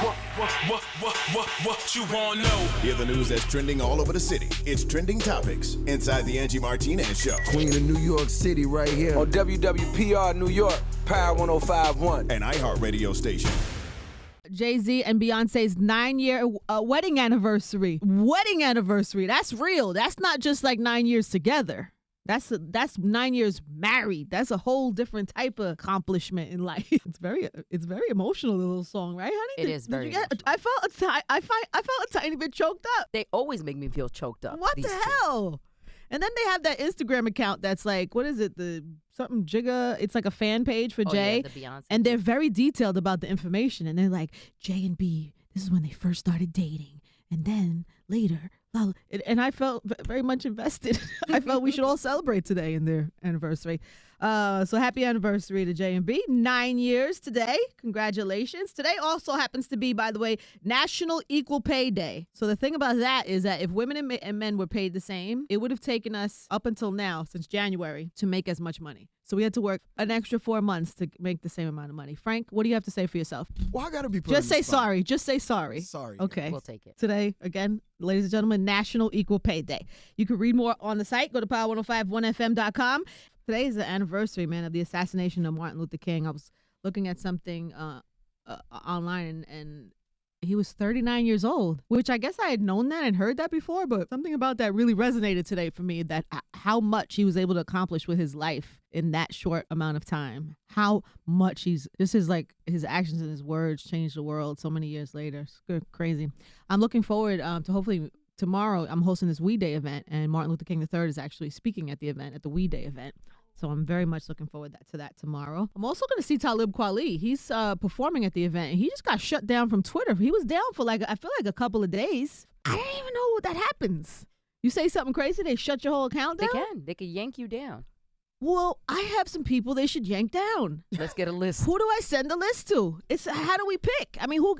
What you wanna know? Hear the news that's trending all over the city. It's Trending Topics inside the Angie Martinez Show. Queen of New York City right here. On WWPR New York, Power 105.1. An iHeartRadio station. Jay Z and Beyonce's 9-year wedding anniversary. Wedding anniversary. That's real. That's not just like 9 years together. That's 9 years married. That's a whole different type of accomplishment in life. It's very emotional, the little song, right, honey? It is very emotional. I felt a tiny bit choked up. They always make me feel choked up. What the hell? And then they have that Instagram account that's like, what is it? The something Jigga. It's like a fan page for Jay. Yeah, the Beyonce. And they're very detailed about the information. And they're like, Jay and B, this is when they first started dating. And then later, and I felt very much invested. I felt we should all celebrate today in their anniversary. So happy anniversary to J and B. 9 years today. Congratulations. Today also happens to be, by the way, National Equal Pay Day. So the thing about that is that if women and men were paid the same, it would have taken us up until now, since January, to make as much money. So we had to work an extra 4 months to make the same amount of money. Frank, what do you have to say for yourself? Well, I gotta be put Just say on the spot. sorry. Just say sorry. Sorry. Okay. We'll take it. Today, again, ladies and gentlemen, National Equal Pay Day. You can read more on the site. Go to power1051fm.com. Today is the anniversary, man, of the assassination of Martin Luther King. I was looking at something online, and he was 39 years old, which I guess I had known that and heard that before, but something about that really resonated today for me, that how much he was able to accomplish with his life in that short amount of time. How much his actions and his words changed the world so many years later. It's crazy. I'm looking forward to hopefully tomorrow. I'm hosting this We Day event, and Martin Luther King III is actually speaking at the event, at the We Day event. So I'm very much looking forward to that tomorrow. I'm also going to see Talib Kweli. He's performing at the event, and he just got shut down from Twitter. He was down for I feel like a couple of days. I didn't even know that happens. You say something crazy, they shut your whole account down? They can yank you down. Well, I have some people they should yank down. Let's get a list. Who do I send the list to? It's how do we pick? I mean, who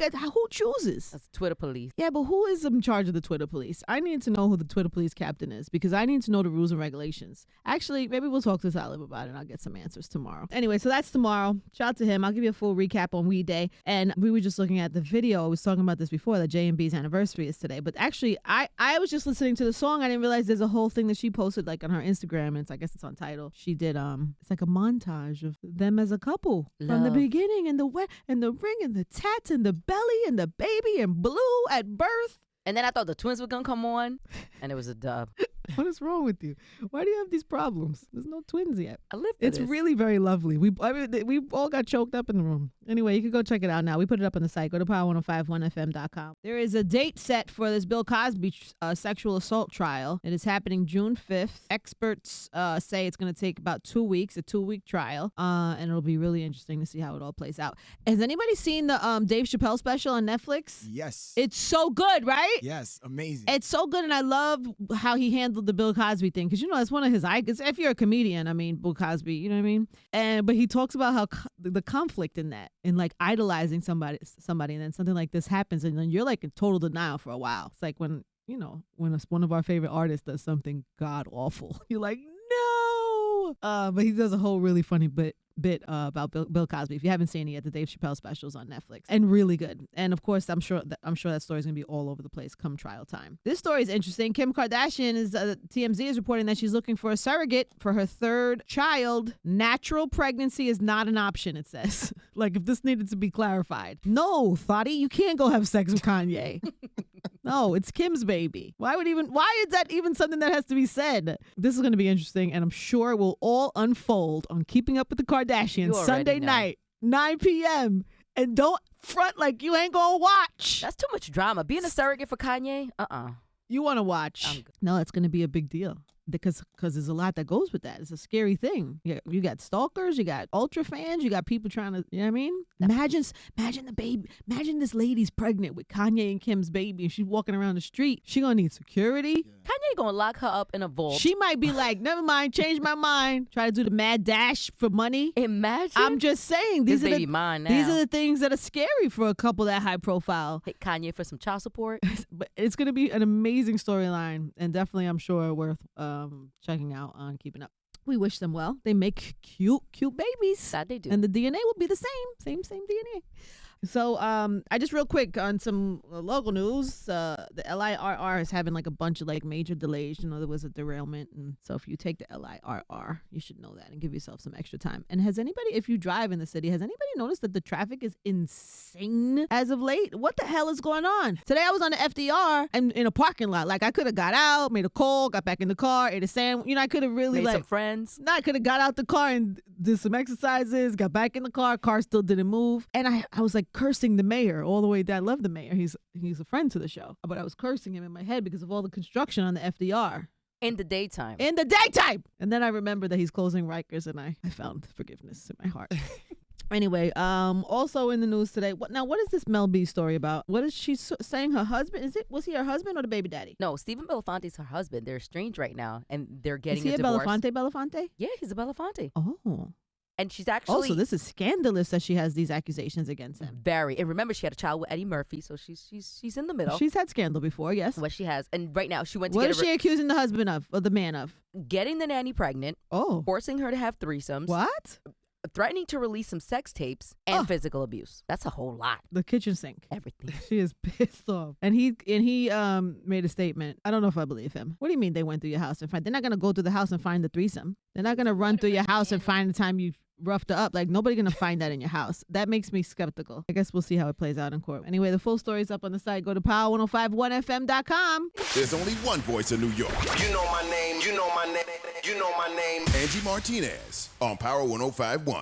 chooses? That's Twitter police. Yeah, but who is in charge of the Twitter police? I need to know who the Twitter police captain is, because I need to know the rules and regulations. Actually, maybe we'll talk to Talib about it and I'll get some answers tomorrow. Anyway, so that's tomorrow. Shout out to him. I'll give you a full recap on We Day. And we were just looking at the video. I was talking about this before, that J&B's anniversary is today. But actually, I was just listening to the song. I didn't realize there's a whole thing that she posted on her Instagram. And I guess it's on Tidal. She did it's like a montage of them as a couple from the beginning, and the ring and the tats and the belly and the baby and blue at birth. And then I thought the twins were going to come on, and it was a dub. What is wrong with you? Why do you have these problems? There's no twins yet. I live for It's this. really very lovely. We all got choked up in the room. Anyway, you can go check it out now. We put it up on the site. Go to power1051fm.com. There is a date set for this Bill Cosby sexual assault trial. It is happening June 5th. Experts say it's going to take about 2 weeks, a 2-week trial, and it'll be really interesting to see how it all plays out. Has anybody seen the Dave Chappelle special on Netflix? Yes. It's so good, right? Yes, amazing. It's so good, and I love how he handled the Bill Cosby thing, because that's one of his icons. If you're a comedian, Bill Cosby, you know what I mean? But he talks about how the conflict in that, and idolizing somebody, and then something like this happens, and then you're in total denial for a while. It's like when one of our favorite artists does something god awful, you're like, no. But he does a whole really funny bit about Bill Cosby. If you haven't seen it yet, the Dave Chappelle special is on Netflix, and really good. And of course, I'm sure that story is going to be all over the place come trial time. This story is interesting. Kim Kardashian TMZ is reporting that she's looking for a surrogate for her third child. Natural pregnancy is not an option, it says. If this needed to be clarified. No, Thotty, you can't go have sex with Kanye. No, it's Kim's baby. Why is that even something that has to be said? This is going to be interesting, and I'm sure it will all unfold on Keeping Up with the Kardashians Sunday night, 9 p.m. And don't front like you ain't going to watch. That's too much drama. Being a surrogate for Kanye? You want to watch. No, it's going to be a big deal. Because there's a lot that goes with that. It's a scary thing. You got stalkers, you got ultra fans, you got people trying to, you know what I mean? Imagine the baby. Imagine this lady's pregnant with Kanye and Kim's baby, and she's walking around the street. She gonna need security. Yeah. Kanye gonna lock her up in a vault. She might be like, never mind, change my mind. Try to do the mad dash for money. Imagine. I'm just saying, these are mine now. These are the things that are scary for a couple that high profile. Hit Kanye for some child support. But it's gonna be an amazing storyline, and definitely, I'm sure, worth checking out on Keeping Up. We wish them well. They make cute babies. That they do. And the DNA will be the same DNA. So I just real quick on some local news, the LIRR is having like a bunch of like major delays. You know, there was a derailment, and so if you take the LIRR, you should know that and give yourself some extra time. And has anybody, if you drive in the city, has anybody noticed that the traffic is insane as of late? What the hell is going on? Today I was on the FDR and in a parking lot. Like I could have got out, made a call, got back in the car, ate a sandwich. You know, I could have really Made some friends. No, I could have got out the car and did some exercises, got back in the car still didn't move. And I was like cursing the mayor all the way down. I love the mayor. He's a friend to the show. But I was cursing him in my head because of all the construction on the FDR. In the daytime. In the daytime! And then I remembered that he's closing Rikers, and I found forgiveness in my heart. Anyway, also in the news today, what is this Mel B story about? What is she saying her husband? Was he her husband or the baby daddy? No, Stephen Belafonte's her husband. They're estranged right now, and they're getting Is he a divorce. Belafonte? Yeah, he's a Belafonte. Oh. And she's actually... Also, this is scandalous that she has these accusations against him. Very. And remember, she had a child with Eddie Murphy, so she's in the middle. She's had scandal before, yes. What she has. And right now, she went to What get is she accusing the husband of, or the man of? getting the nanny pregnant, forcing her to have threesomes. What? Threatening to release some sex tapes and physical abuse. That's a whole lot. The kitchen sink. Everything. She is pissed off. And he made a statement. I don't know if I believe him. What do you mean they went through your house and find? They're not going to go through the house and find the threesome. They're not going to run through your house and find the time you roughed her up. Like, nobody's going to find that in your house. That makes me skeptical. I guess we'll see how it plays out in court. Anyway, the full story is up on the site. Go to power1051fm.com. There's only one voice in New York. You know my name, you know my name, you know my name. Angie Martinez on Power 1051.